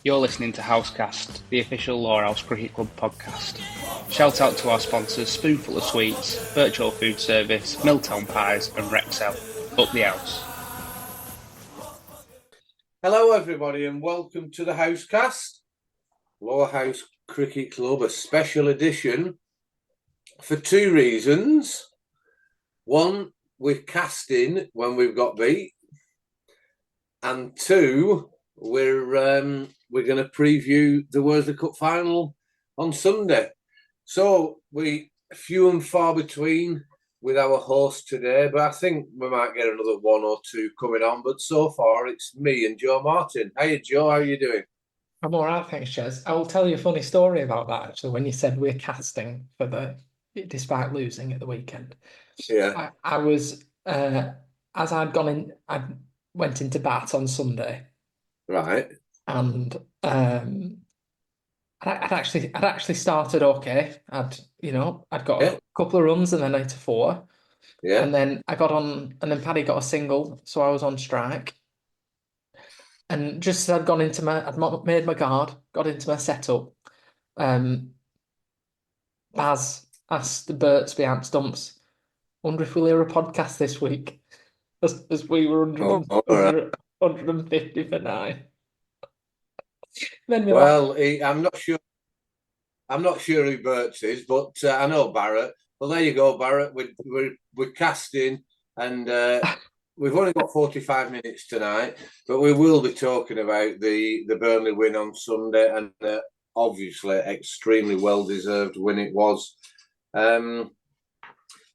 You're listening to Housecast, the official Lowerhouse Cricket Club podcast. Shout out to our sponsors Spoonful of Sweets, Virtual Food Service, Milltown Pies and Rexel. Up the house. Hello everybody and welcome to the Housecast, Lowerhouse Cricket Club, a special edition for two reasons. One, we're casting when we've got beat, and two, we're going to preview the WORSLEY Cup final on Sunday. So we few and far between with our host today, but I think we might get another one or two coming on. But so far, it's me and Joe Martin. Hey, Joe, how are you doing? I'm all right, thanks, Jez. I will tell you a funny story about that, actually, when you said we're casting despite losing at the weekend. Yeah. I was, as I'd gone in, I went into bat on Sunday. Right. And I'd actually started okay. I'd got a couple of runs and then 8 to 4. Yeah. And then I got on, and then Paddy got a single, so I was on strike. And just as I'd made my card, got into my setup. Baz asked the Berts behind stumps, "Wonder if we'll hear a podcast this week," as we were 150 for 9. Well, I'm not sure who Berts is, but I know Barrett. Well, there you go, Barrett. We're casting, and we've only got 45 minutes tonight, but we will be talking about the Burnley win on Sunday, and obviously extremely well deserved win it was.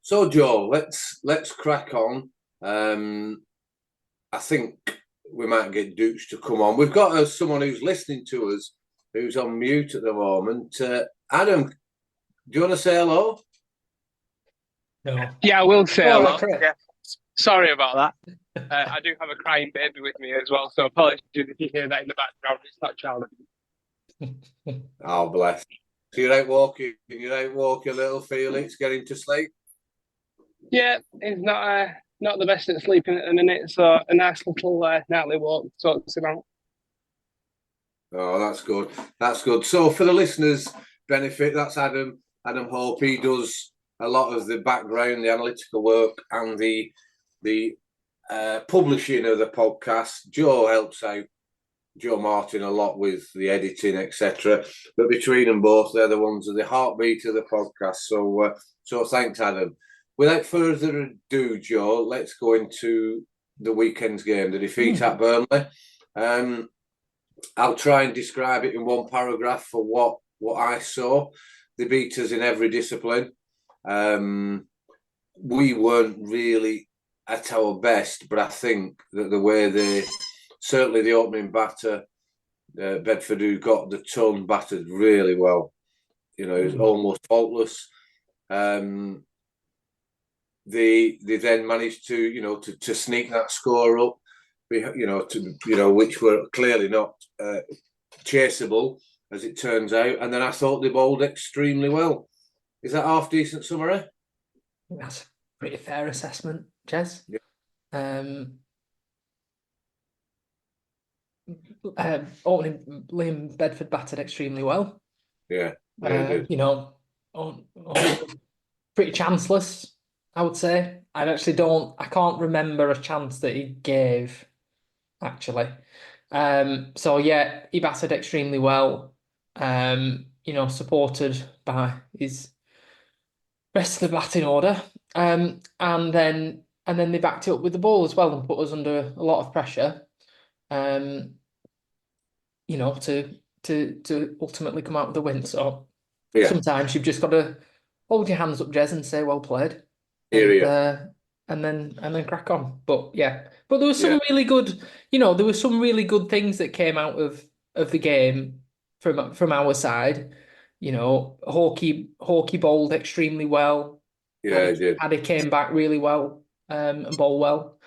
So, Joe, let's crack on. I think we might get Dooch to come on. We've got someone who's listening to us who's on mute at the moment. Adam, do you want to say hello? No. Yeah, I will say hello. Right, yeah. Sorry about that. I do have a crying baby with me as well, so apologies if you hear that in the background. It's not child. Oh, bless. So you're out walking, little Felix, getting to sleep? Yeah, he's not the best at sleeping at the minute, so a nice little nightly walk sorts him out. Oh, that's good. That's good. So for the listeners' benefit, that's Adam Hope. He does a lot of the background, the analytical work, and the publishing of the podcast. Joe helps out Joe Martin a lot with the editing, etc. But between them both, they're the ones of the heartbeat of the podcast. So thanks, Adam. Without further ado, Joe, let's go into the weekend's game, the defeat at Burnley. I'll try and describe it in one paragraph for what I saw. They beat us in every discipline. We weren't really at our best, but I think that the way certainly the opening batter, Bedford, who got the ton, battered really well. You know, it was almost faultless. They then managed to sneak that score up, which were clearly not chaseable, as it turns out. And then I thought they bowled extremely well. Is that half decent summary? That's a pretty fair assessment, Jez. Yeah. Opening Liam Bedford battered extremely well. Yeah. Pretty chanceless, I would say. I can't remember a chance that he gave, actually. So yeah, he batted extremely well. Supported by his rest of the batting order. And then they backed it up with the ball as well and put us under a lot of pressure. To ultimately come out with the win. So sometimes you've just got to hold your hands up, Jez, and say, "Well played," and then crack on. But there was some really good, there were some really good things that came out of the game from our side. Hawkey bowled extremely well. Yeah, he did. Paddy came back really well and bowled well.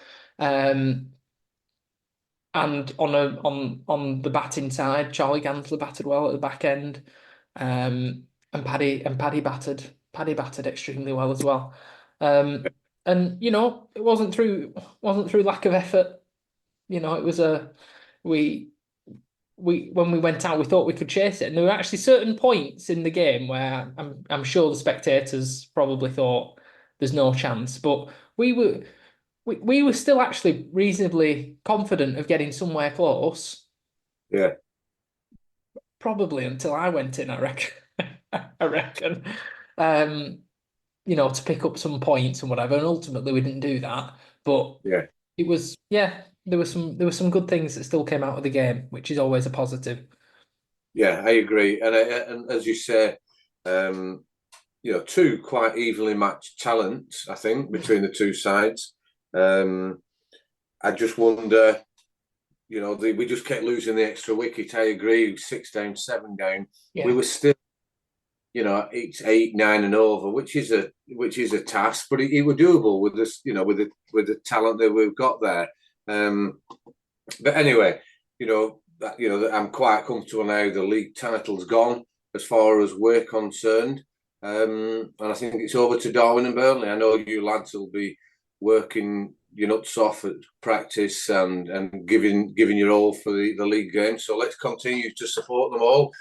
And on the batting side, Charlie Gansler batted well at the back end, and Paddy batted extremely well as well. And it wasn't through lack of effort. It was we when we went out, we thought we could chase it, and there were actually certain points in the game where I'm sure the spectators probably thought there's no chance, but we were still actually reasonably confident of getting somewhere close. Yeah. Probably until I went in, I reckon. I reckon. To pick up some points and whatever, and ultimately we didn't do that. But yeah, it was there were some good things that still came out of the game, which is always a positive. Yeah, I agree, and as you say, two quite evenly matched talents, I think, between the two sides. I just wonder, we just kept losing the extra wicket. I agree, 6 down, 7 down. Yeah. We were still, it's 8, 9 and over, which is a task, but it were doable with this, with the talent that we've got there. But anyway, I'm quite comfortable now. The league title's gone as far as we're concerned, and I think it's over to Darwin and Burnley. I know you lads will be working your nuts off at practice and giving your all for the league game. So let's continue to support them all.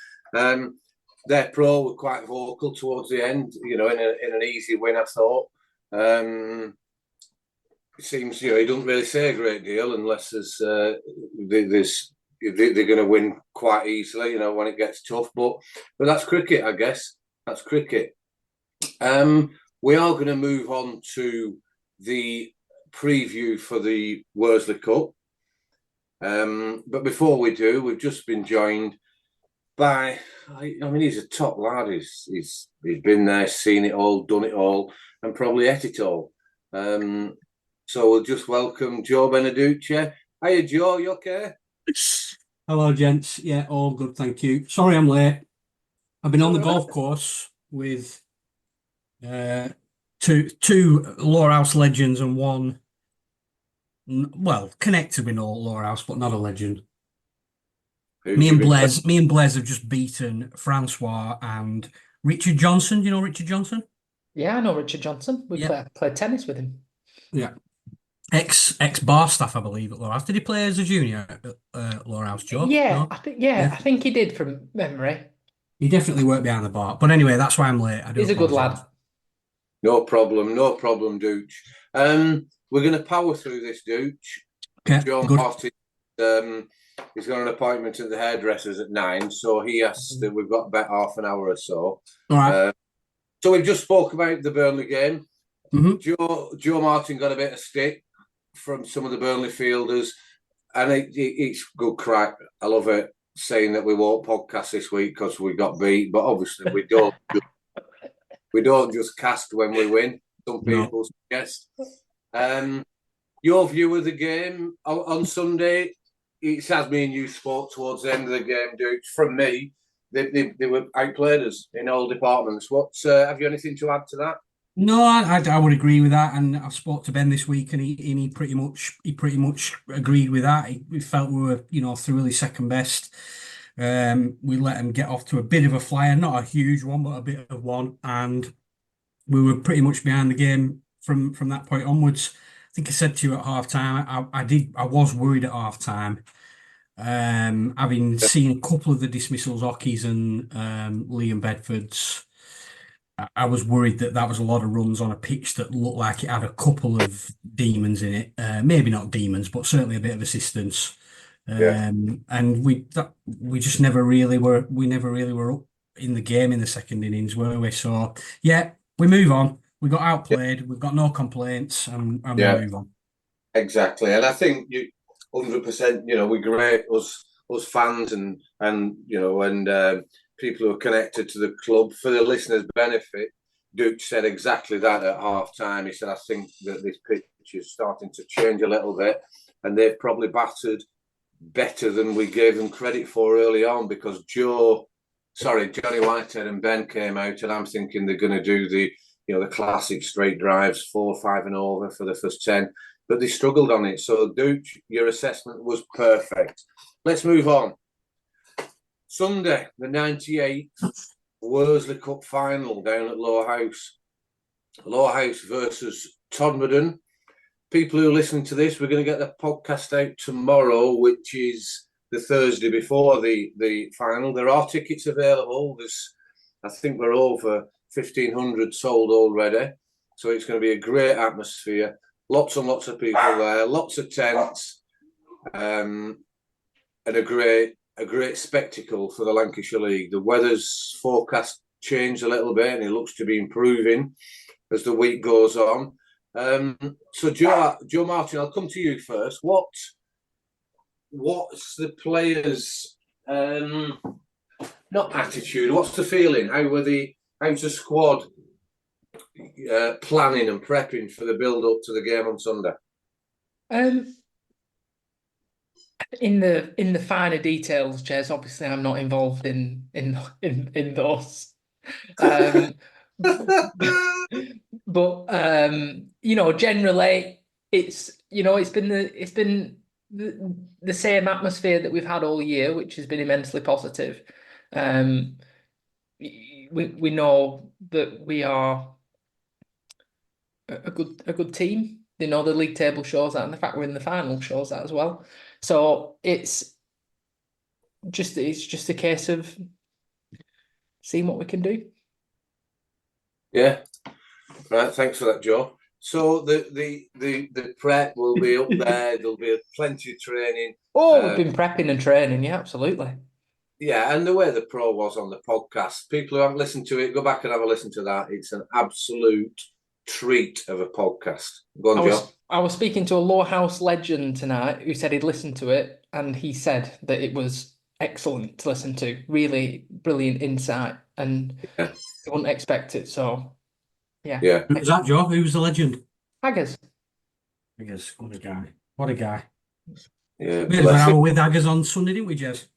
Their pro were quite vocal towards the end, in an easy win, I thought. It seems, he doesn't really say a great deal unless they're going to win quite easily, when it gets tough. But that's cricket, I guess. That's cricket. We are going to move on to the preview for the Worsley Cup. But before we do, we've just been joined by, he's a top lad. He's been there, seen it all, done it all, and probably ate it all. So we'll just welcome Joe Beneducci. Hiya, Joe, you okay? Hello, gents. Yeah, all good, thank you. Sorry I'm late. I've been on the golf course with two Lowerhouse legends and one, connected with no Lowerhouse, but not a legend. Me and Blaise have just beaten Francois and Richard Johnson. Do you know Richard Johnson? Yeah, I know Richard Johnson. We played tennis with him. Yeah. Ex bar staff, I believe, at Lowerhouse. Did he play as a junior at Lowerhouse, Joe? Yeah, No? I think he did from memory. He definitely worked behind the bar. But anyway, that's why I'm late. He's a good lad. No problem, Dooch. We're going to power through this, Dooch. Okay, John good. Martin, he's got an appointment at the hairdressers at 9, so he asked that we've got about half an hour or so. All right. So we've just spoke about the Burnley game. Mm-hmm. Joe Martin got a bit of stick from some of the Burnley fielders, and it's good crack. I love it, saying that we won't podcast this week because we got beat, but obviously we don't. We don't just cast when we win. Some people suggest. Your view of the game on Sunday, it's as me and you spoke towards the end of the game, dude. From me, they were outplayed us in all departments. Have you anything to add to that? No, I would agree with that, and I spoke to Ben this week, and he pretty much agreed with that. He felt we were thoroughly second best. We let them get off to a bit of a flyer, not a huge one, but a bit of one, and we were pretty much behind the game from that point onwards. I think I said to you at half time, I was worried at half time. Having seen a couple of the dismissals, Ockies and Liam Bedford's, I was worried that was a lot of runs on a pitch that looked like it had a couple of demons in it. Maybe not demons, but certainly a bit of assistance. And we just never really were. We never really were up in the game in the second innings, were we? So yeah, we move on. We got outplayed. We've got no complaints, and we move on. Exactly, and I think 100%. We great us fans and people who are connected to the club. For the listeners' benefit, Duke said exactly that at half time. He said, I think that this pitch is starting to change a little bit, and they've probably battered better than we gave them credit for early on, because Johnny Whitehead and Ben came out, and I'm thinking they're going to do the classic straight drives, 4, 5 and over for the first 10, but they struggled on it. So Duke, your assessment was perfect. Let's move on. Sunday, the 98th Worsley Cup final down at Lowerhouse. Lowerhouse versus Todmorden. People who listen to this, we're going to get the podcast out tomorrow, which is the the Thursday before the final. There are tickets available. I think we're over 1,500 sold already. So it's going to be a great atmosphere. Lots and lots of people there, lots of tents, and a great spectacle for the Lancashire League. The weather's forecast changed a little bit, and it looks to be improving as the week goes on. So Joe Martin, I'll come to you first. What's the players' not attitude? What's the feeling? How's the squad planning and prepping for the build up to the game on Sunday? In the finer details, Jez, obviously I'm not involved in those. But generally it's been the same atmosphere that we've had all year, which has been immensely positive. We know that we are a good team. The league table shows that, and the fact we're in the final shows that as well. So it's just a case of seeing what we can do. Yeah, right. Thanks for that, Joe. So the prep will be up there. There'll be plenty of training. We've been prepping and training. Yeah, absolutely. Yeah, and the way the pro was on the podcast, people who haven't listened to it, go back and have a listen to that. It's an absolute treat of a podcast. Go on, Joe. I was speaking to a Lowerhouse legend tonight who said he'd listened to it, and he said that it was excellent to listen to. Really brilliant insight, and you wouldn't expect it. So, yeah. Who was that, Joe? Who was the legend? Haggers. What a guy. Yeah, we had an hour with Haggers on Sunday, didn't we, Jez?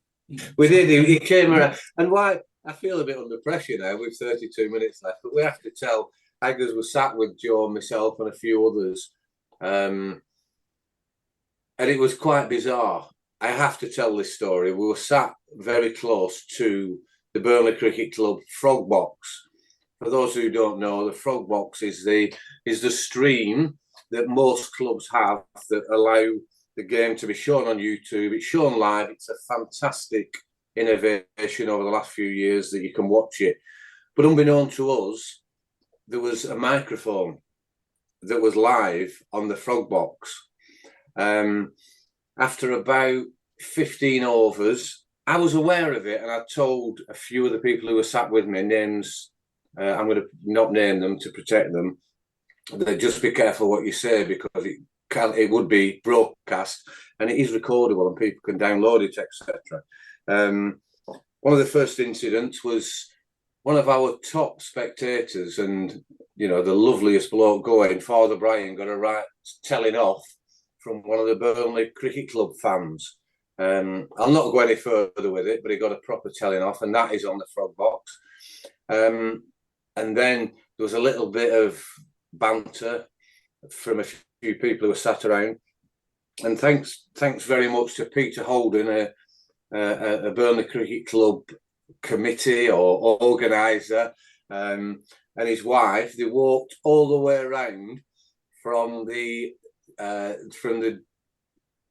We did. He came around, and why I feel a bit under pressure now with 32 minutes left, but we have to tell. Haggers was sat with Joe, myself, and a few others, and it was quite bizarre. I have to tell this story. We were sat very close to the Burnley Cricket Club frog box. For those who don't know, the frog box is the stream that most clubs have that allow the game to be shown on YouTube. It's shown live. It's a fantastic innovation over the last few years that you can watch it. But unbeknown to us, there was a microphone that was live on the frog box. After about 15 overs, I was aware of it, and I told a few of the people who were sat with me names. I'm going to not name them to protect them. Just be careful what you say, because it would be broadcast and it is recordable and people can download it, etc. One of the first incidents was one of our top spectators, and the loveliest bloke going, Father Brian, got a right telling off from one of the Burnley Cricket Club fans. I'll not go any further with it, but he got a proper telling off, and that is on the frog box. And then there was a little bit of banter from a few people who were sat around. And thanks very much to Peter Holden, a Burnley Cricket Club committee or organizer, and his wife. They walked all the way around from the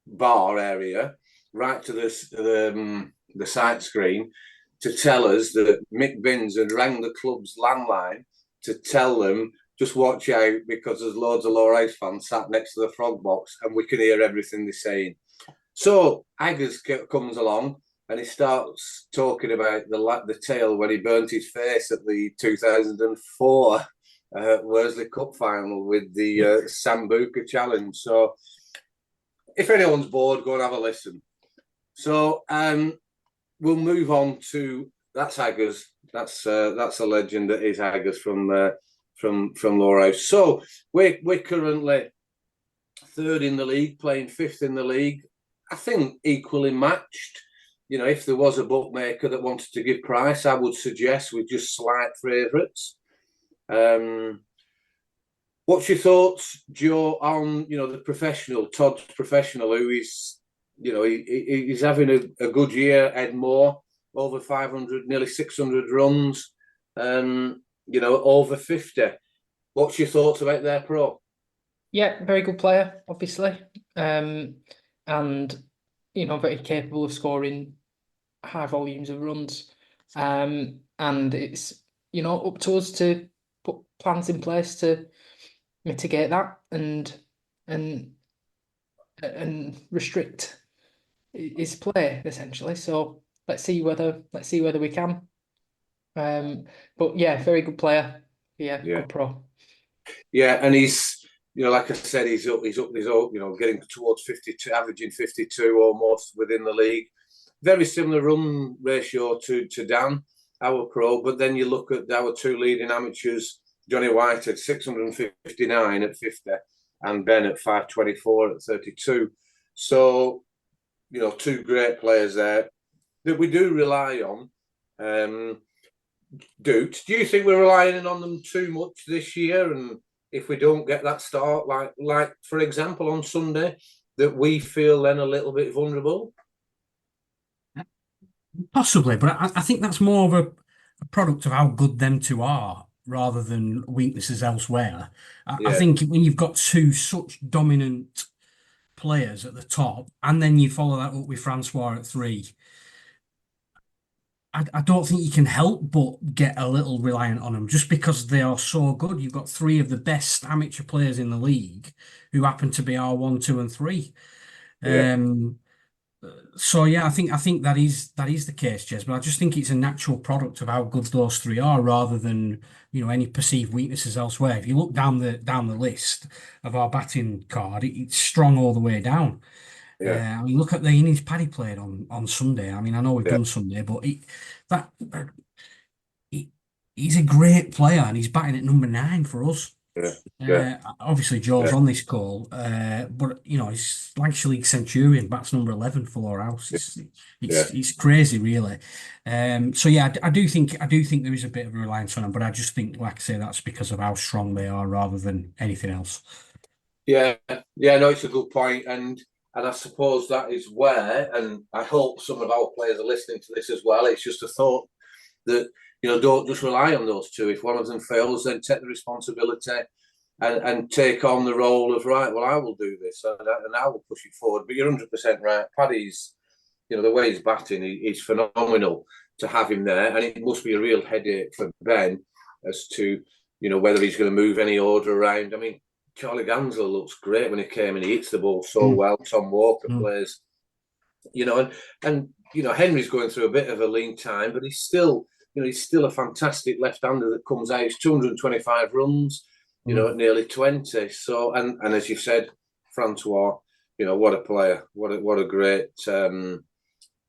bar area right to the sight screen to tell us that Mick Binns had rang the club's landline to tell them, just watch out, because there's loads of Lowerhouse fans sat next to the frog box and we can hear everything they're saying. So Haggers comes along and he starts talking about the tale when he burnt his face at the 2004 WORSLEY Cup final with the Sambuca challenge. So if anyone's bored, go and have a listen. So we'll move on to, that's Haggers. That's a legend that is Haggers from Lowerhouse. So we're currently third in the league, playing fifth in the league. I think equally matched. If there was a bookmaker that wanted to give price, I would suggest we're just slight favourites. What's your thoughts, Joe, on the professional, Todd's professional, who is he's having a good year. Ed Moore, over 500, nearly 600 runs, over 50. What's your thoughts about their pro? Yeah, very good player, obviously. And very capable of scoring high volumes of runs. And it's, up to us to put plans in place to mitigate that and restrict his play essentially. So let's see whether we can. But yeah, very good player. Yeah, good pro. Yeah, and he's, like I said, he's up, getting towards 52, averaging 52 almost within the league. Very similar run ratio to Dan, our pro. But then you look at our two leading amateurs, Johnny White at 659 at 50, and Ben at 524 at 32. So, two great players there that we do rely on. Do you think we're relying on them too much this year? And if we don't get that start, like for example on Sunday, that we feel then a little bit vulnerable? Possibly, but I think that's more of a product of how good them two are rather than weaknesses elsewhere. I think when you've got two such dominant players at the top, and then you follow that up with Francois at 3, I don't think you can help but get a little reliant on them just because they are so good. You've got 3 of the best amateur players in the league who happen to be our 1, 2, and 3. So yeah, I think that is the case, Jez. But I just think it's a natural product of how good those 3 are, rather than any perceived weaknesses elsewhere. If you look down the list of our batting card, it's strong all the way down. I mean, look at the innings Paddy played on Sunday. I mean, I know we've done Sunday, but he's a great player and he's batting at number 9 for us. Obviously, Joe's on this call, but he's Lancashire League Centurion, bats number 11 for Lowerhouse. It's crazy, really. So yeah, I do think there is a bit of a reliance on him, but I just think, like I say, that's because of how strong they are rather than anything else. No, it's a good point, and I suppose that is where, and I hope some of our players are listening to this as well. It's just a thought that don't just rely on those 2. If one of them fails, then take the responsibility and take on the role of, right, well, I will do this and I will push it forward. But you're 100% right. Paddy's, the way he's batting, he's phenomenal to have him there. And it must be a real headache for Ben as to, whether he's going to move any order around. I mean, Charlie Gansler looks great when he came and he hits the ball so well. Tom Walker plays, and Henry's going through a bit of a lean time, but he's still a fantastic left-hander that comes out. He's 225 runs, at nearly 20. So, and as you said, Francois, what a player, what a great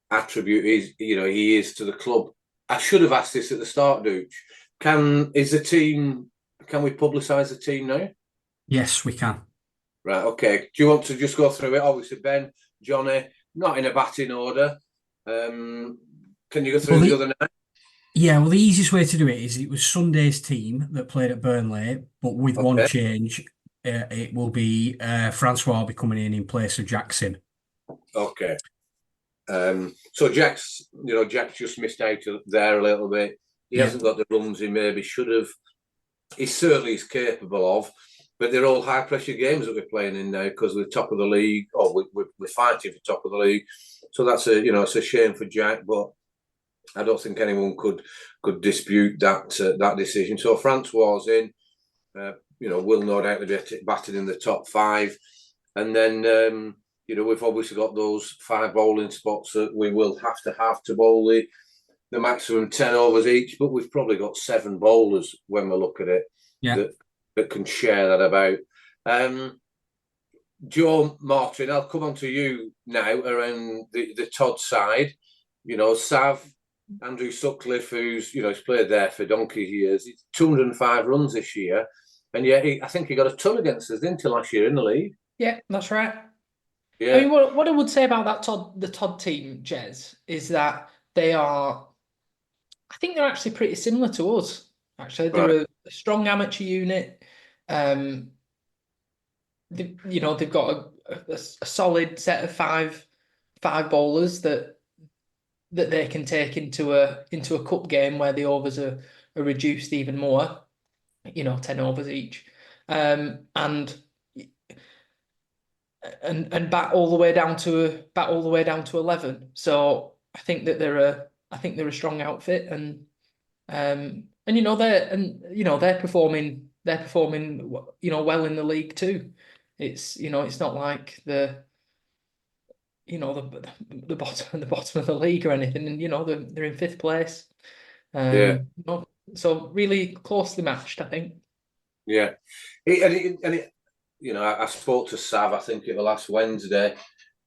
attribute he is to the club. I should have asked this at the start, Dooch. Can we publicise the team now? Yes, we can. Right, okay. Do you want to just go through it? Obviously, Ben, Johnny, not in a batting order. Can you go through the other 9? Yeah, well, the easiest way to do it is it was Sunday's team that played at Burnley, but with one change. It will be Francois will be coming in place of Jackson. Okay. So Jack's just missed out there a little bit. He hasn't got the runs he maybe should have. He certainly is capable of, but they're all high pressure games that we're playing in now because we're top of the league, or we're fighting for top of the league. So that's it's a shame for Jack, but I don't think anyone could dispute that decision. So Francois was in, will no doubt be batting in the top 5, and then we've obviously got those 5 bowling spots that we will have to bowl the maximum 10 overs each, but we've probably got 7 bowlers when we look at it that can share that about. Joe Martin, I'll come on to you now around the Todd side. Sav, Andrew Sutcliffe, who's he's played there for donkey's years. He's 205 runs this year, and I think he got a ton against us, didn't he, last year in the league? Yeah, that's right. Yeah. I mean, what I would say about the Todd team, Jez, is that I think they're actually pretty similar to us. Actually, they're a strong amateur unit. They've got a solid set of five bowlers that they can take into a cup game where the overs are reduced even more. 10 overs each, and and bat all the way down to 11. So I think that they're a strong outfit, and they're performing well in the league too. It's not like the bottom of the league or anything, and they're in fifth place. So really closely matched, I think. Yeah, I spoke to Sav, I think, it was last Wednesday.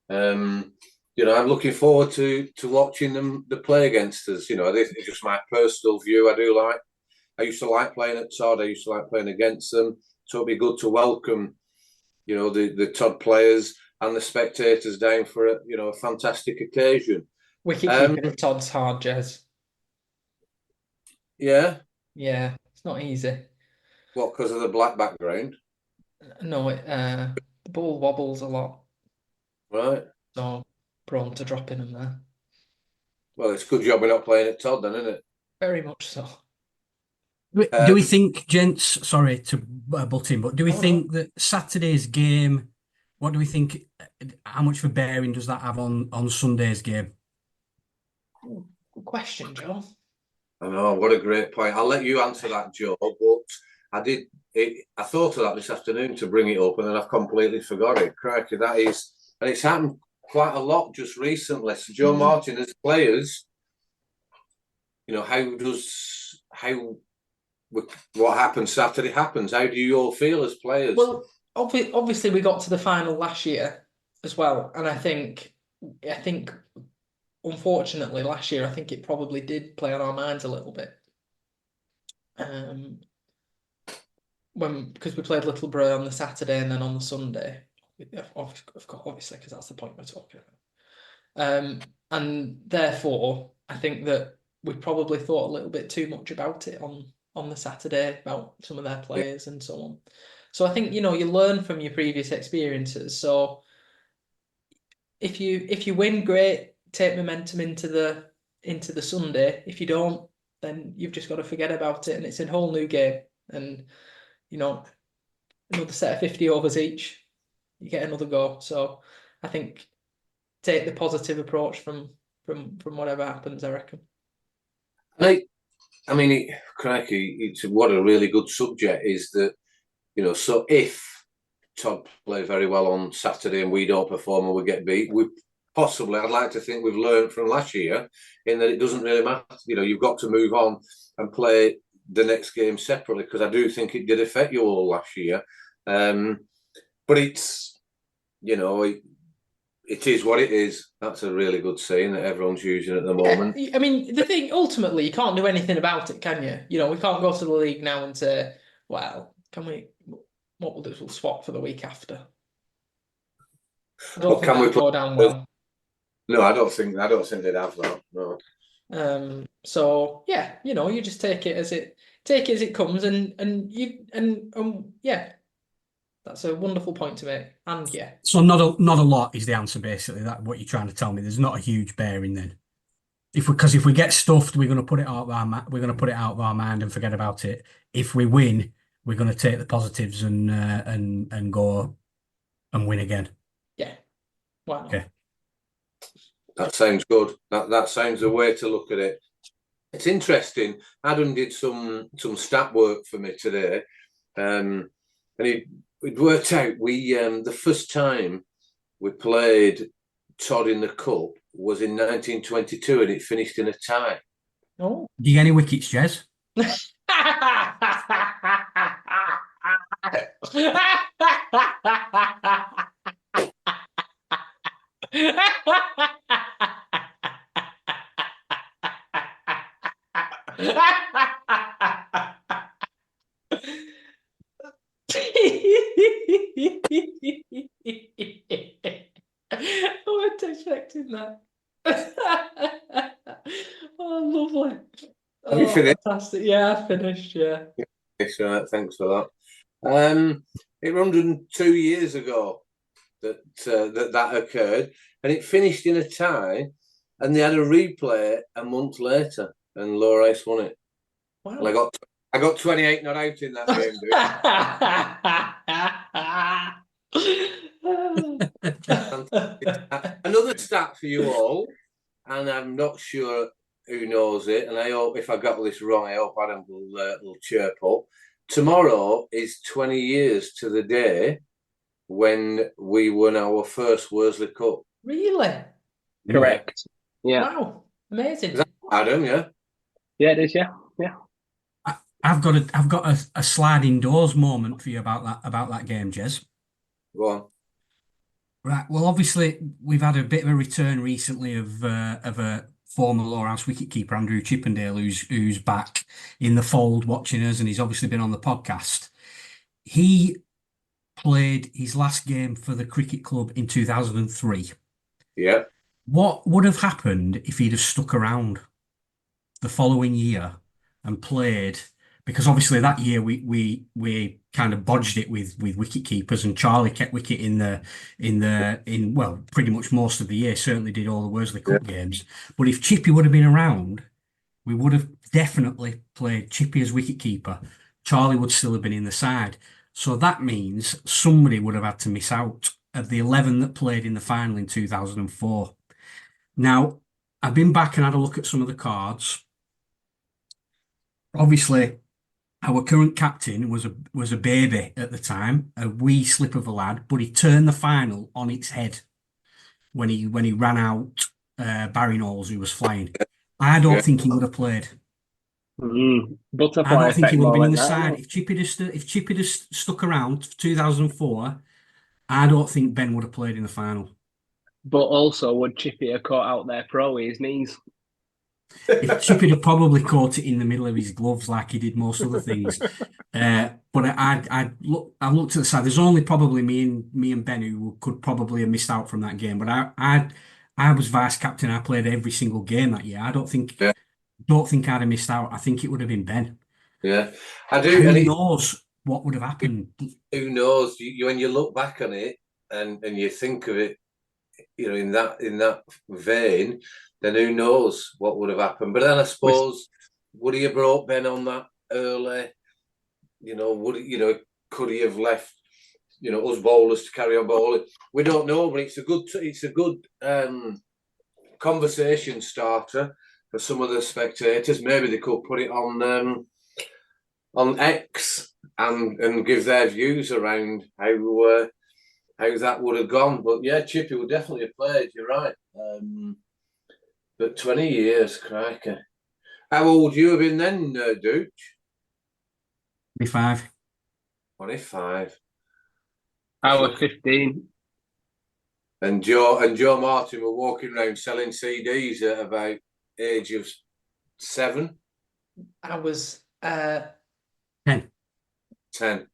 I'm looking forward to watching them play against us. This is just my personal view. I used to like playing at Todd. I used to like playing against them. So it'd be good to welcome, the Todd players and the spectators down for a fantastic occasion. Wicket-keeping at Todd's hard, Jez. Yeah? Yeah, it's not easy. What, because of the black background? No, the ball wobbles a lot. Right. So prone to dropping them there. Well, it's a good job we're not playing at Todd then, isn't it? Very much so. Do we think, gents, sorry to butt in, but do we think that Saturday's game, what do we think, how much of a bearing does that have on Sunday's game? Good question, Joe. I know, what a great point. I'll let you answer that, Joe, but I thought of that this afternoon to bring it up, and then I've completely forgot it. Crikey, and it's happened quite a lot just recently. So, Joe Martin, as players, what happens Saturday happens. How do you all feel as players? Well, obviously we got to the final last year as well, and I think unfortunately last year I think it probably did play on our minds a little bit. Because we played Littleborough on the Saturday and then on the Sunday, obviously, because that's the point we're talking about. And therefore, I think that we probably thought a little bit too much about it on the Saturday, about some of their players and so on. So I think you learn from your previous experiences. So if you win, great, take momentum into the Sunday. If you don't, then you've just got to forget about it, and it's a whole new game. And another set of 50 overs each, you get another go. So I think take the positive approach from whatever happens, I reckon. Crikey, it's what a really good subject is that, so if Todd play very well on Saturday and we don't perform and we get beat, I'd like to think we've learned from last year in that it doesn't really matter. You've got to move on and play the next game separately, because I do think it did affect you all last year. But it's, it is what it is. That's a really good saying that everyone's using at the moment. I mean, the thing, ultimately, you can't do anything about it, can you? We can't go to the league now and say, well, what we'll do is we'll swap for the week after. I don't think that'll go down well. No, I don't think they'd have that. No. So yeah, you just take it as it comes, and yeah, that's a wonderful point to make. And yeah, so not a lot is the answer, basically. That what you're trying to tell me. There's not a huge bearing then. If we get stuffed, we're going to put it out of our mind and forget about it. If we win, we're going to take the positives and go and win again. Yeah. Wow. Okay. That sounds good. That sounds the way to look at it. It's interesting. Adam did some stat work for me today, and it worked out. We the first time we played Todd in the Cup was in 1922, and it finished in a tie. Oh, do you get any wickets, Jez? I wasn't expecting that. Oh, lovely. Have you finished? Fantastic. Yeah, I finished, yeah. Right, thanks for that. It was 102 years ago that occurred, and it finished in a tie, and they had a replay a month later, and Lowerhouse won it. Wow. And I got 28 not out in that game, dude. Another stat for you all, and I'm not sure who knows it, and I hope if I got this wrong, I hope Adam will chirp up. Tomorrow is 20 years to the day when we won our first Worsley Cup. Really? Correct. Yeah. Wow, amazing. Is that Adam? Yeah. Yeah, it is. Yeah. I've got a sliding doors moment for you about that game, Jez. Go on. Right. Well, obviously, we've had a bit of a return recently of a former Lowerhouse wicketkeeper, Andrew Chippendale, who's back in the fold watching us, and he's obviously been on the podcast. He played his last game for the cricket club in 2003. Yeah. What would have happened if he'd have stuck around the following year and played? Because obviously that year we kind of bodged it with wicket keepers, and Charlie kept wicket in well, pretty much most of the year. Certainly did all the Worsley Cup games. But if Chippy would have been around, we would have definitely played Chippy as wicket keeper. Charlie would still have been in the side. So that means somebody would have had to miss out of the 11 that played in the final in 2004. Now, I've been back and had a look at some of the cards. Obviously, our current captain was a baby at the time, a wee slip of a lad, but he turned the final on its head when he ran out Barry Knowles, who was flying. I don't think he would have played. Butterfly I don't think he would have been in the that, side. If Chippy had stuck around for 2004, I don't think Ben would have played in the final. But also, would Chippy have caught out their pro with his knees? If Chippy had probably caught it in the middle of his gloves like he did most other things. But I looked at the side. There's only probably me and Ben who could probably have missed out from that game. But I was vice captain. I played every single game that year. I don't think I'd have missed out. I think it would have been Ben. Yeah, I do. Who knows what would have happened? Who knows? When you look back on it and you think of it, in that vein, then who knows what would have happened? But then I suppose, would he have brought Ben on that early? Could he have left, us bowlers to carry on bowling? We don't know, but it's a good conversation starter for some of the spectators. Maybe they could put it on X and give their views around how that would have gone. But yeah, Chippy would definitely have played. You're right. But 20 years, crikey. How old would you have been then, Dooch? 25. 25. I was 15. And Joe Martin were walking around selling CDs at about age of 7. I was 10. 10.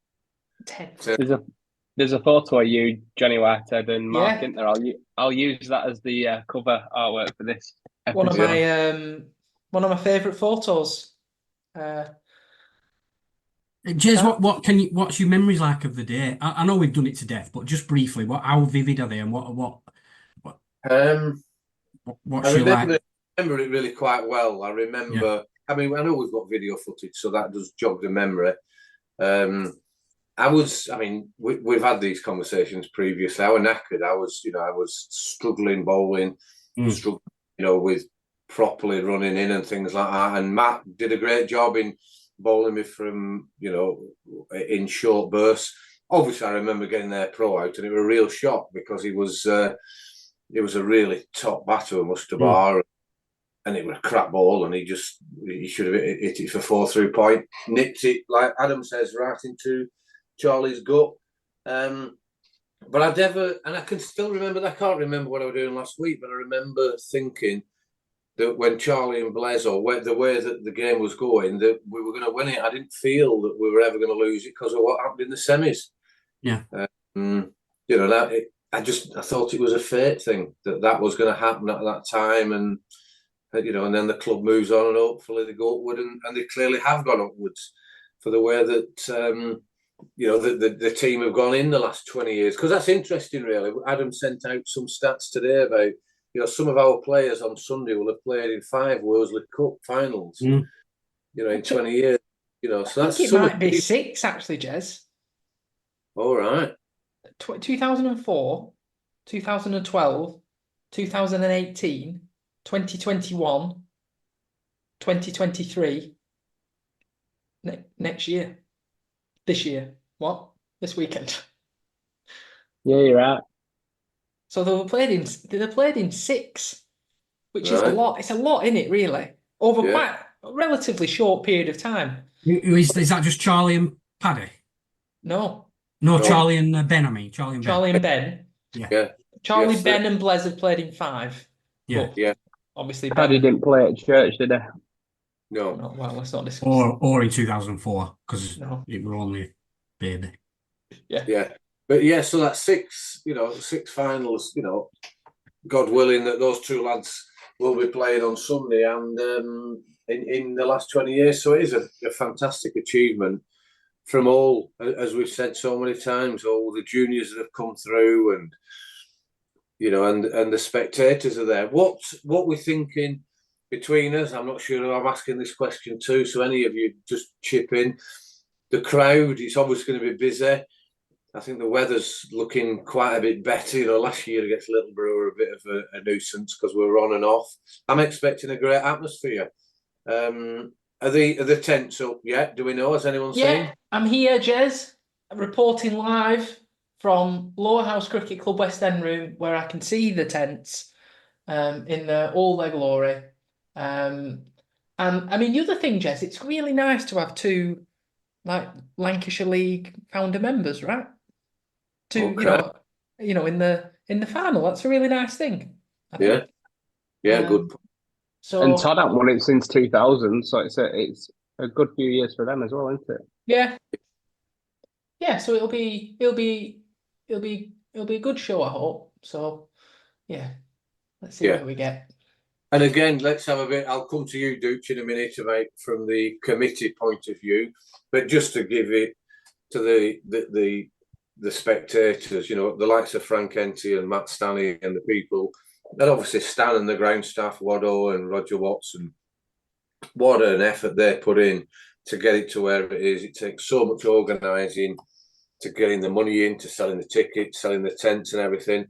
There's a photo of you, Johnny Whitehead, and Mark, isn't there? I'll use that as the cover artwork for this episode. One of my favourite photos. Jez, what's your memories like of the day? I know we've done it to death, but just briefly, how vivid are they, and what's your like? I remember it really quite well. I remember. Yeah. I mean, I know we've got video footage, so that does jog the memory. We've had these conversations previously. I was knackered. I was struggling bowling, with properly running in and things like that. And Matt did a great job in bowling me from, in short bursts. Obviously, I remember getting their pro out, and it was a real shock because he was a really top batter, Mustabar, and it was a crap ball, and he should have hit it for 4 through point, nipped it, like Adam says, right into Charlie's gut. But I can still remember, I can't remember what I was doing last week, but I remember thinking that when Charlie and Blaise, the way that the game was going, that we were going to win it. I didn't feel that we were ever going to lose it because of what happened in the semis. Yeah. I thought it was a fate thing that was going to happen at that time, and and then the club moves on, and hopefully they go upward, and they clearly have gone upwards for the way that the team have gone in the last 20 years. Because that's interesting, really. Adam sent out some stats today about some of our players on Sunday will have played in 5 Worsley Cup finals. In 20 years. So I think it might be 6 actually, Jez. All right. 2004, 2012, 2018, 2021, 2023. Next year. This year. What? This weekend. Yeah, you're right. So they played in 6, which is a lot. It's a lot, isn't it, really? Over quite a relatively short period of time. Is that just Charlie and Paddy? No, Charlie and Ben. I mean, Charlie and Ben. Charlie and Ben. Yeah. Charlie, Ben, and Blaise have played in 5. Yeah. Yeah. Obviously, Paddy didn't play at church, did he? No. Well, let's not discuss. Or in 2004 because it were only a baby. Yeah. But yeah, so that's 6. 6 finals. God willing that those 2 lads will be playing on Sunday and in the last 20 years. So it is a fantastic achievement from all, as we've said so many times, all the juniors that have come through and the spectators are there. What we're thinking between us, I'm not sure who I'm asking this question to, so any of you just chip in. The crowd, it's obviously going to be busy. I think the weather's looking quite a bit better. Last year against Littleborough were a bit of a nuisance because we were on and off. I'm expecting a great atmosphere. Are the tents up yet? Do we know? Has anyone seen? Yeah, I'm here, Jez, reporting live from Lowerhouse Cricket Club West End room, where I can see the tents in all their glory. And I mean, the other thing, Jez, it's really nice to have 2 Lancashire League founder members, right? In the final. That's a really nice thing. I think. Yeah, good. So and Todd hasn't won it since 2000, so it's a good few years for them as well, isn't it? Yeah. So it'll be a good show, I hope. So yeah, let's see what we get. And again, let's have a bit. I'll come to you, Dooch, in a minute, mate, from the committee point of view. But just to give it to the spectators, the likes of Frank Henty and Matt Stanley and the people, and obviously Stan and the ground staff, Waddo and Roger Watson. What an effort they put in to get it to where it is. It takes so much organising to getting the money in, to selling the tickets, selling the tents and everything.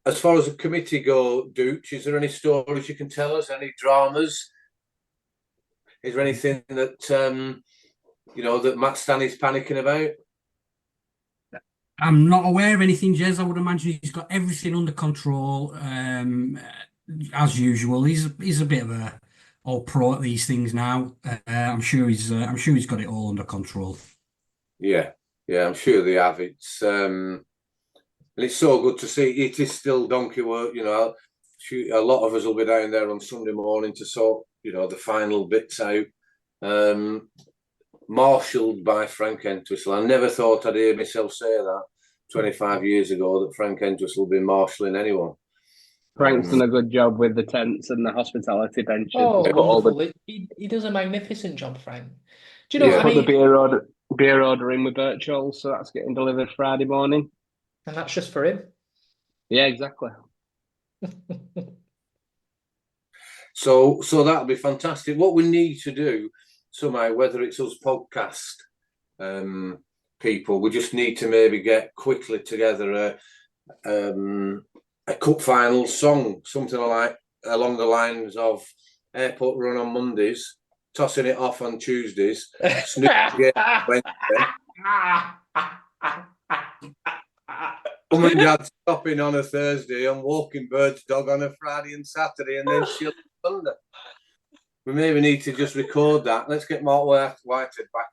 As far as the committee go, Dooch, is there any stories you can tell us? Any dramas? Is there anything that that Matt Stanley's panicking about? I'm not aware of anything, Jez. I would imagine he's got everything under control, as usual. He's a bit of a all pro at these things now. I'm sure he's got it all under control. Yeah, I'm sure they have. It's so good to see. It is still donkey work, A lot of us will be down there on Sunday morning to sort, the final bits out. Marshalled by Frank Entwistle. I never thought I'd hear myself say that 25 years ago, that Frank Entwistle would be marshalling anyone. Frank's done a good job with the tents and the hospitality benches. Oh, wonderful. He does a magnificent job, Frank. Do you know what I mean? Put the beer order in with Birchall, so that's getting delivered Friday morning. And that's just for him? Yeah, exactly. So that'll be fantastic. What we need to do somehow, whether it's us podcast people, we just need to maybe get quickly together a cup final song, something like along the lines of Airport Run on Mondays, Tossing It Off on Tuesdays, Snoop again Wednesday, Mum and Dad stopping on a Thursday, and Walking Bird's Dog on a Friday and Saturday, and then Shield Thunder. We maybe need to just record that. Let's get Mark Whitehead back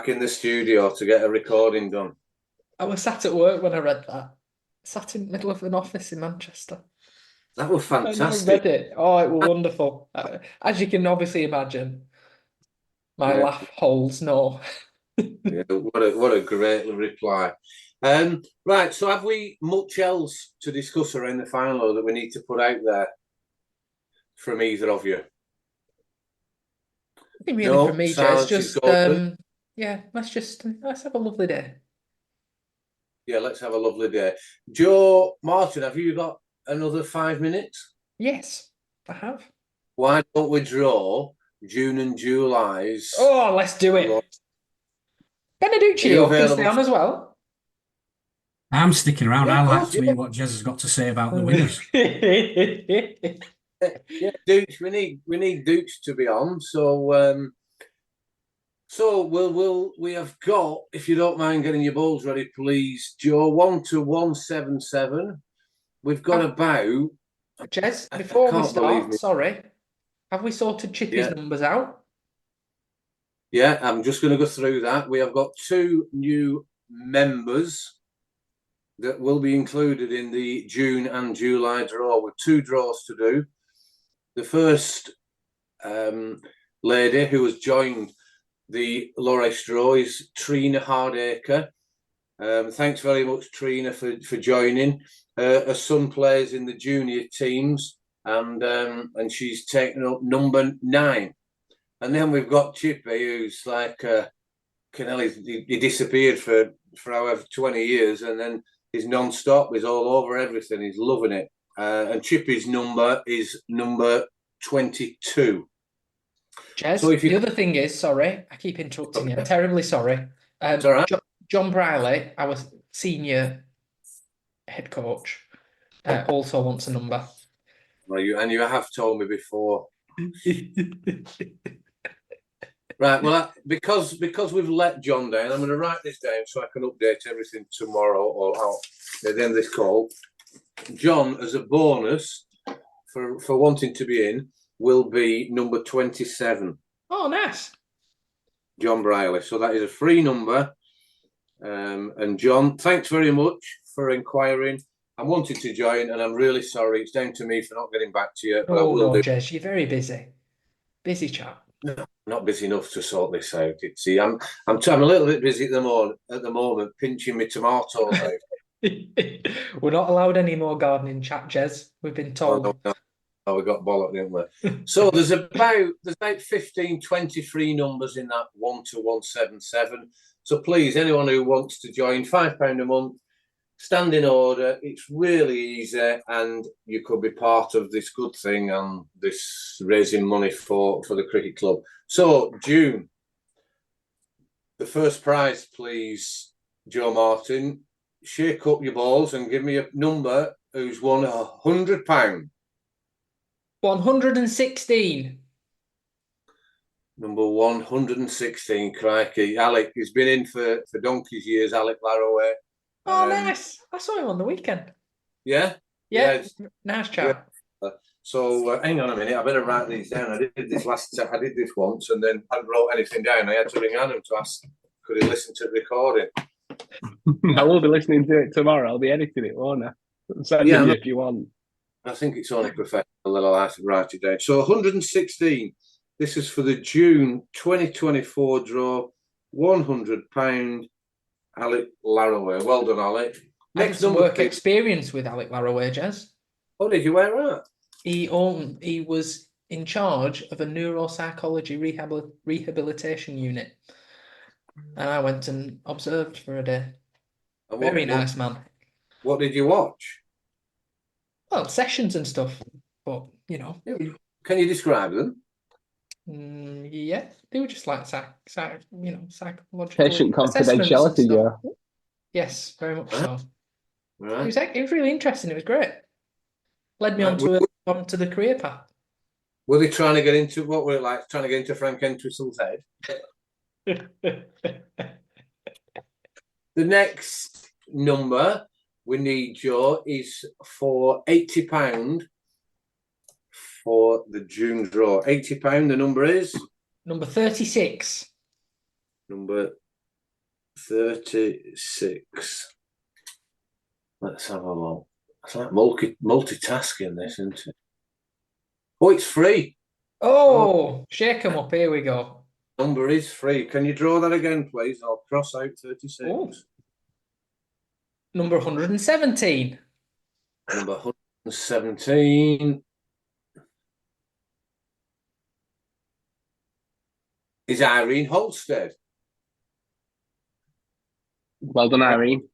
in the studio to get a recording done. I was sat at work when I read that. Sat in the middle of an office in Manchester. That was fantastic. I read it. Oh, it was wonderful. As you can obviously imagine, my laugh holds no. Yeah, what a great reply. Right, so have we much else to discuss around the final that we need to put out there from either of you? I think really for me, Jez, just let's have a lovely day. Yeah, let's have a lovely day. Joe Martin, have you got another 5 minutes? Yes, I have. Why don't we draw June and July's? Oh, let's do it. Kenneducci can stay on as well. I'm sticking around. Yeah, I of like course, to hear what Jez has got to say about the winners. Yeah, Dukes. We need Dukes to be on. So we have got, if you don't mind getting your balls ready, please, Joe. 1 to 177. We've got about. Jez, before we start, me. sorry, have we sorted Chippy's numbers out? Yeah, I'm just going to go through that. We have got 2 new members that will be included in the June and July draw, with 2 draws to do. The first lady who has joined the Lowerhouse Draw is Trina Hardacre. Thanks very much, Trina, for joining. Her son plays in the junior teams, and she's taken up number 9. And then we've got Chippy, who's like he disappeared for however 20 years, and then he's non-stop. He's all over everything. He's loving it. And Chippy's number is number 22. Jez, so the other thing is, sorry, I keep interrupting you. I'm terribly sorry. It's all right. John Briley, our senior head coach, also wants a number. Well, you have told me before. Right. Well, because we've let John down, I'm going to write this down so I can update everything tomorrow or at the end of this call. John, as a bonus for wanting to be in, will be number 27. Oh, nice. John Briley. So that is a free number. And John, thanks very much for inquiring. I wanted to join, and I'm really sorry. It's down to me for not getting back to you. But I will do. Jez, you're very busy. Busy chap. No, not busy enough to sort this out. See, I'm a little bit busy at the moment, pinching my tomatoes out. We're not allowed any more gardening chat, Jez. We've been told. Oh, we got bollocked, didn't we? So there's about 15, 23 numbers in that 1 to 177. So please, anyone who wants to join, £5 a month, standing order. It's really easy, and you could be part of this good thing and this raising money for the cricket club. So June, the first prize, please, Joe Martin. Shake up your balls and give me a number who's won £100. 116. Number 116, crikey. Alec, he's been in for donkey's years, Alec Laraway. Oh, nice. I saw him on the weekend. Yeah? Yeah, nice chat. Yeah. So hang on a minute, I better write these down. I did this once and then I hadn't wrote anything down. I had to ring Adam to ask, could he listen to the recording? I will be listening to it tomorrow. I'll be editing it, won't I? Send you if you want. I think it's only professional that I'll have to write it down. So 116. This is for the June 2024 draw. £100. Alec Laraway. Well done, Alec. Next number. Work experience with Alec Laraway, Jez. Oh, did you wear that? He was in charge of a neuropsychology rehabilitation unit, and I went and observed for a day. Very nice man. What did you watch? Well, sessions and stuff, but you know. Can you describe them? Yeah, they were just like psychological patient confidentiality. Yeah. Yes, very much so. Right. It was really interesting. It was great. Led me onto the career path. Were they trying to get into what were it like? Trying to get into Frank Entwistle's head? The next number we need, Joe, is for £80 for the June draw. £80. The number is number 36. Number 36. Let's have a look. It's like multitasking, this, isn't it? Oh, it's free. Oh, shake them up. Here we go. Number is free. Can you draw that again, please? I'll cross out 36. Oh. Number 117. Number 117 is Irene Holstead. Well done, Irene.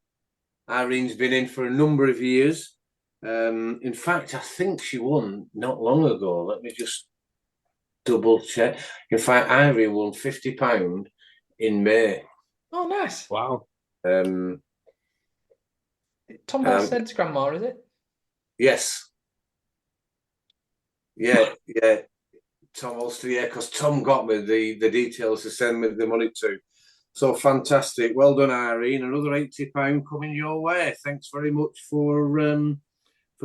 Irene's been in for a number of years. In fact, I think she won not long ago. Let me just double check. In fact, Irene won £50 in May. Oh, nice. Wow. Tom Halstead's grandma, is it? Yes. Yeah. Tom Halstead, yeah, because Tom got me the details to send me the money to. So fantastic. Well done, Irene. Another £80 coming your way. Thanks very much for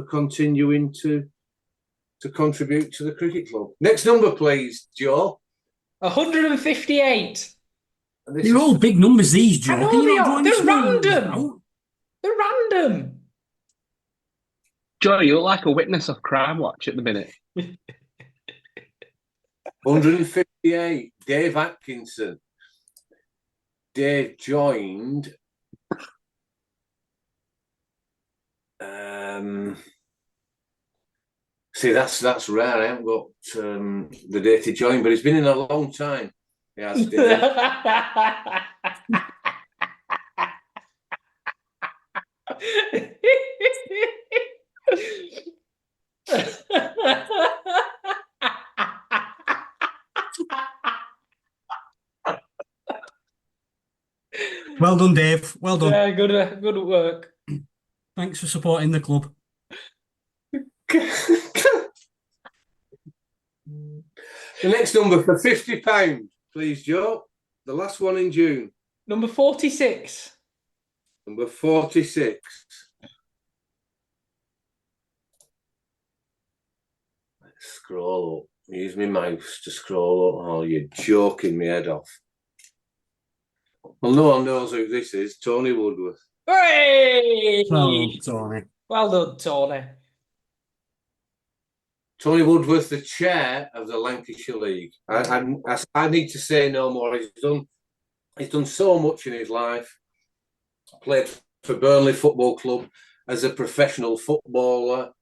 continuing to contribute to the cricket club. Next number, please, Joe. 158. They're all big numbers, these, Joe. I know Can you they not are. draw They're any small numbers random. out? They're random. Joe, you look like a witness of Crime Watch at the minute. 158. Dave Atkinson. Dave joined. See, that's rare. I haven't got the date he joined, but he's been in a long time. He has, Dave. Well done, Dave. Well done. Yeah, good work. Thanks for supporting the club. The next number for £50, please, Joe. The last one in June. Number 46. Number 46. Let's scroll up. Use my mouse to scroll up. Oh, you're joking me head off. Well, no one knows who this is. Tony Woodworth. Hey! Well done, Tony. Well done, Tony. Tony Woodworth, the chair of the Lancashire League. I need to say no more. He's done so much in his life. Played for Burnley Football Club as a professional footballer.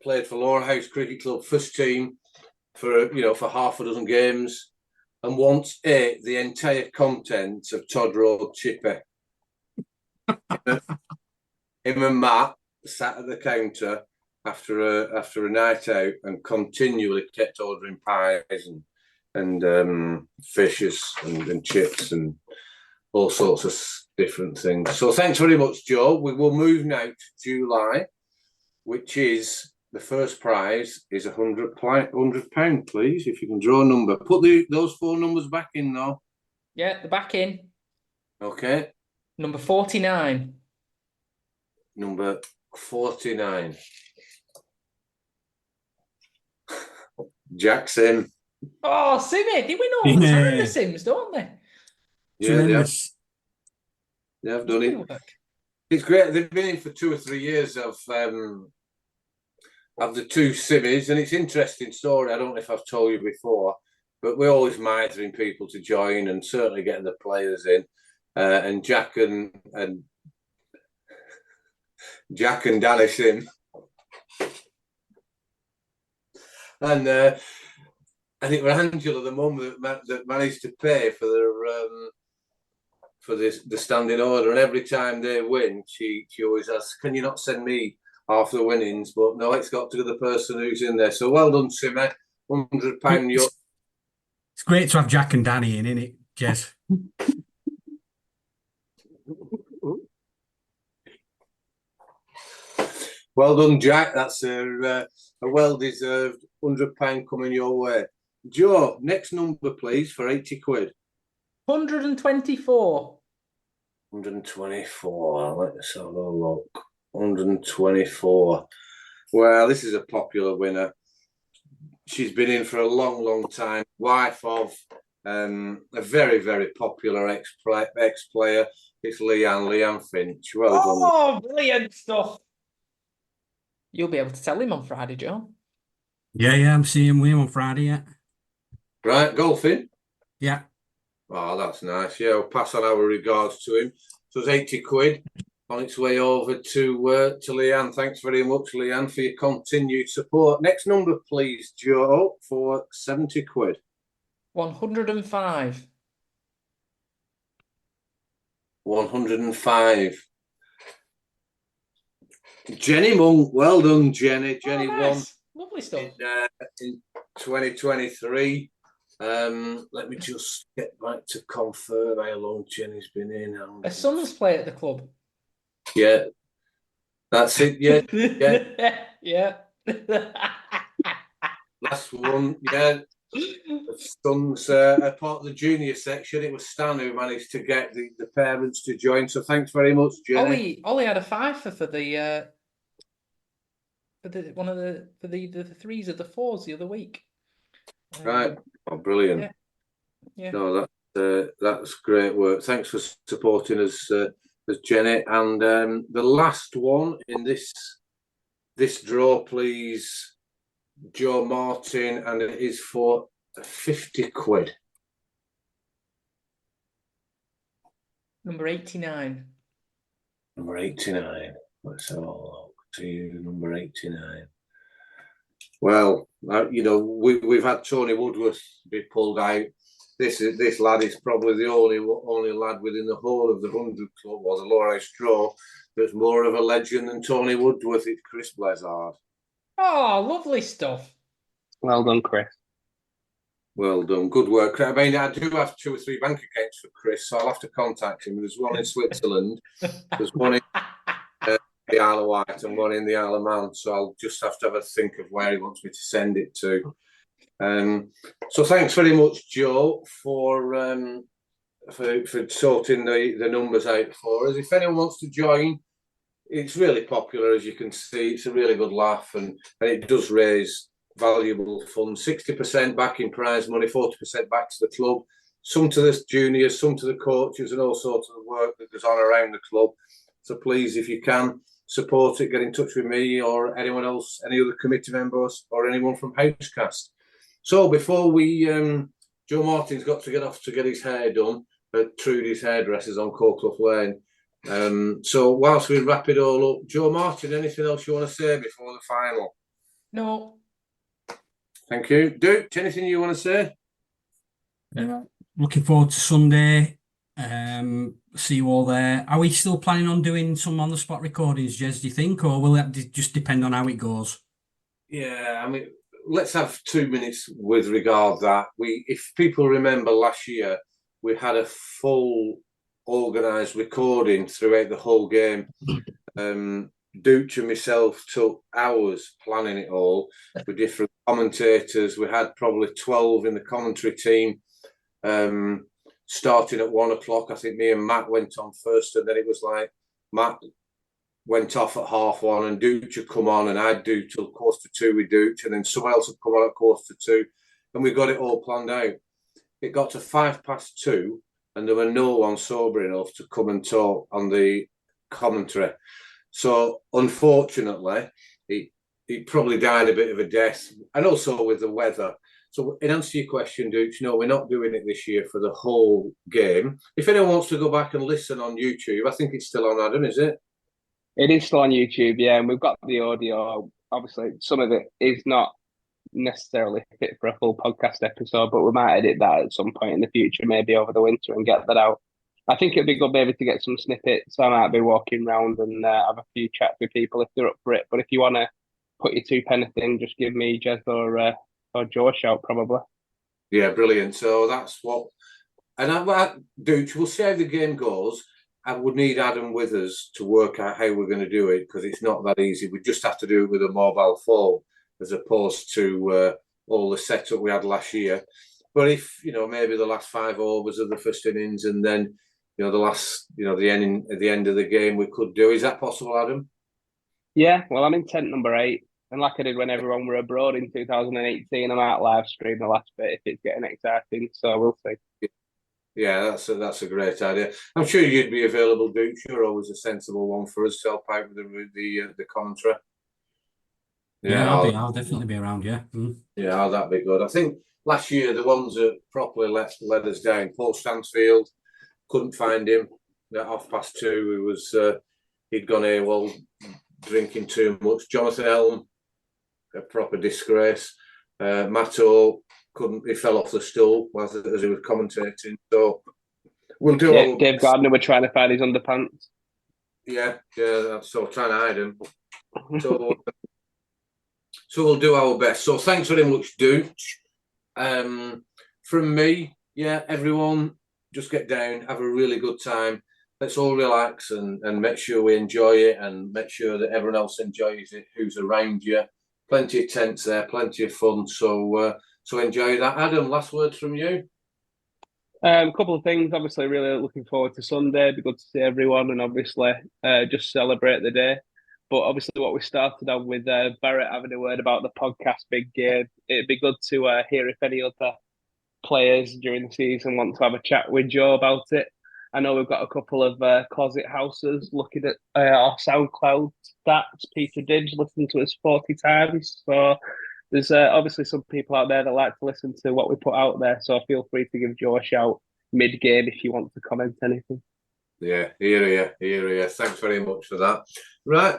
Played for Lowerhouse Cricket Club first team for half a dozen games, and once ate the entire contents of Todd Road Chippy. Him and Matt sat at the counter after a night out and continually kept ordering pies and fishes and chips and all sorts of different things. So thanks very much, Joe. We will move now to July, which is the first prize is £100, please. If you can draw a number, put those 4 numbers back in though. Yeah, the back in. Okay. Number 49. Number 49. Jack Sim. Oh, Simmy, they win all the time, the Sims, don't they? Yeah, they have done it. It's great. They've been in for 2 or 3 years of the 2 Simmies, and it's an interesting story. I don't know if I've told you before, but we're always mithering people to join and certainly getting the players in. And Jack and Danny Sim. And I think it was Angela, the mum, that managed to pay for their the standing order. And every time they win, she always asks, "Can you not send me half the winnings?" But no, it's got to the person who's in there. So well done, Simmer. £100. It's great to have Jack and Danny in, isn't it, Jez? Well done, Jack. That's a well-deserved £100 coming your way. Joe, next number, please, for £80. 124. 124. Let's have a look. 124. Well, this is a popular winner. She's been in for a long, long time. Wife of a very, very popular ex-player. It's Leanne Finch. Well done. Oh, brilliant stuff. You'll be able to tell him on Friday, Joe. Yeah, I'm seeing him on Friday, yeah. Right, golfing? Yeah. Oh, that's nice. Yeah, we'll pass on our regards to him. So it's £80 on its way over to Leanne. Thanks very much, Leanne, for your continued support. Next number, please, Joe, for £70. 105. 105. Jenny Monk, well done, Jenny. Jenny nice. won. Lovely stuff. In 2023. Let me just get back to confirm how long Jenny's been in. Her sons play at the club. Yeah, that's it. Yeah, yeah. Last one. Yeah, sons are part of the junior section. It was Stan who managed to get the parents to join. So thanks very much, Jenny. Ollie had a fiver for the threes of the fours the other week. Right. Oh, brilliant. Yeah. No, that's great work. Thanks for supporting us, Jenny. And the last one in this draw, please, Joe Martin, and it is for 50 quid. Number 89. Number 89. Let's have a look to you, number 89. Well, we've had Tony Woodworth be pulled out. This lad is probably the only lad within the whole of the 100 Club or the Lowerhouse Draw that's more of a legend than Tony Woodworth. It's Chris Blazard. Oh, lovely stuff. Well done, Chris. Well done. Good work. I mean, I do have 2 or 3 bank accounts for Chris, so I'll have to contact him. There's one in Switzerland. There's one in the Isle of Wight and one in the Isle of Man. So I'll just have to have a think of where he wants me to send it to. So thanks very much, Joe, for sorting the numbers out for us. If anyone wants to join, it's really popular, as you can see. It's a really good laugh, and it does raise valuable funds. 60% back in prize money, 40% back to the club, some to the juniors, some to the coaches, and all sorts of work that goes on around the club. So please, if you can, support it. Get in touch with me or anyone else, any other committee members, or anyone from Housecast. So before we, Joe Martin's got to get off to get his hair done at Trudy's Hairdressers on Courclough Lane. So whilst we wrap it all up, Joe Martin, anything else you want to say before the final? No. Thank you. Duke, anything you want to say? Looking forward to Sunday. See you all there. Are we still planning on doing some on-the-spot recordings, Jez, do you think, or will that just depend on how it goes? Yeah, I mean, let's have 2 minutes with regard to that. If people remember last year, we had a full organised recording throughout the whole game. Dooch and myself took hours planning it all with different commentators. We had probably 12 in the commentary team, starting at 1 o'clock. I think me and Matt went on first, and then it was like Matt went off at 1:30 and Dooch had come on, and I'd do till 1:45 with Dooch, and then someone else had come on at 1:45, and we got it all planned out. It got to 2:05, and there were no one sober enough to come and talk on the commentary. So unfortunately, it probably died a bit of a death, and also with the weather. So in answer to your question, Dooch, no, we're not doing it this year for the whole game. If anyone wants to go back and listen on YouTube, I think it's still on, Adam, is it? It is still on YouTube, yeah, and we've got the audio. Obviously, some of it is not necessarily fit for a full podcast episode, but we might edit that at some point in the future, maybe over the winter, and get that out. I think it'd be good maybe to get some snippets. I might be walking around and have a few chats with people if they're up for it. But if you want to put your 2 pence in, just give me Jez or Joe a shout, probably. Yeah, brilliant. So that's what. And Dooch, we'll see how the game goes. I would need Adam with us to work out how we're going to do it, because it's not that easy. We just have to do it with a mobile phone as opposed to all the setup we had last year. But if, maybe the last 5 overs of the first innings, and then, the last, at the end of the game we could do. Is that possible, Adam? Yeah, well, I'm in tent number 8. And like I did when everyone were abroad in 2018, I might live stream the last bit if it's getting exciting. So we'll see. Yeah, that's a great idea. I'm sure you'd be available, Duke. You're always a sensible one for us to help out with the commentary. Yeah, I'll definitely be around. Yeah. Yeah, that'd be good. I think last year the ones that properly let us down, Paul Stansfield, couldn't find him at 2:30. He was he'd gone AWOL, drinking too much. Jonathan Elm, a proper disgrace. Matto he fell off the stool as he was commentating. So we'll do. Dave Gardner were trying to find his underpants. Yeah, so trying to hide him. So we'll do our best. So thanks very much, Dooch. from me, yeah, everyone, just get down, have a really good time. Let's all relax and make sure we enjoy it and make sure that everyone else enjoys it who's around you. Plenty of tents there, plenty of fun. So enjoy that. Adam, last words from you? A couple of things. Obviously, really looking forward to Sunday. It'd be good to see everyone and obviously just celebrate the day. But obviously, what we started on with Barrett having a word about the podcast big game, it'd be good to hear if any other players during the season want to have a chat with Joe about it. I know we've got a couple of closet houses looking at our SoundCloud stats. Peter Didge listened to us 40 times. So there's obviously some people out there that like to listen to what we put out there. So feel free to give Joe a shout mid-game if you want to comment anything. Yeah, here. Thanks very much for that. Right,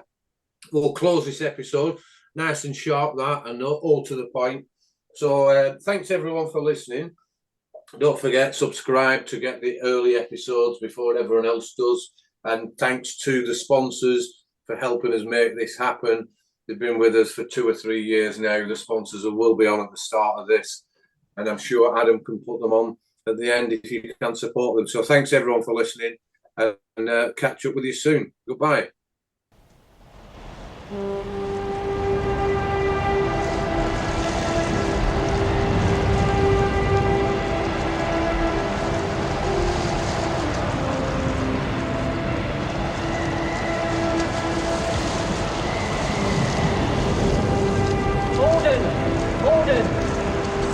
we'll close this episode. Nice and sharp, that, and all to the point. So thanks everyone for listening. Don't forget, subscribe to get the early episodes before everyone else does. And thanks to the sponsors for helping us make this happen. They've been with us for 2 or 3 years now. The sponsors will be on at the start of this. And I'm sure Adam can put them on at the end if you can support them. So thanks everyone for listening and catch up with you soon. Goodbye.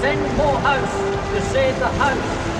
Send more house to save the house.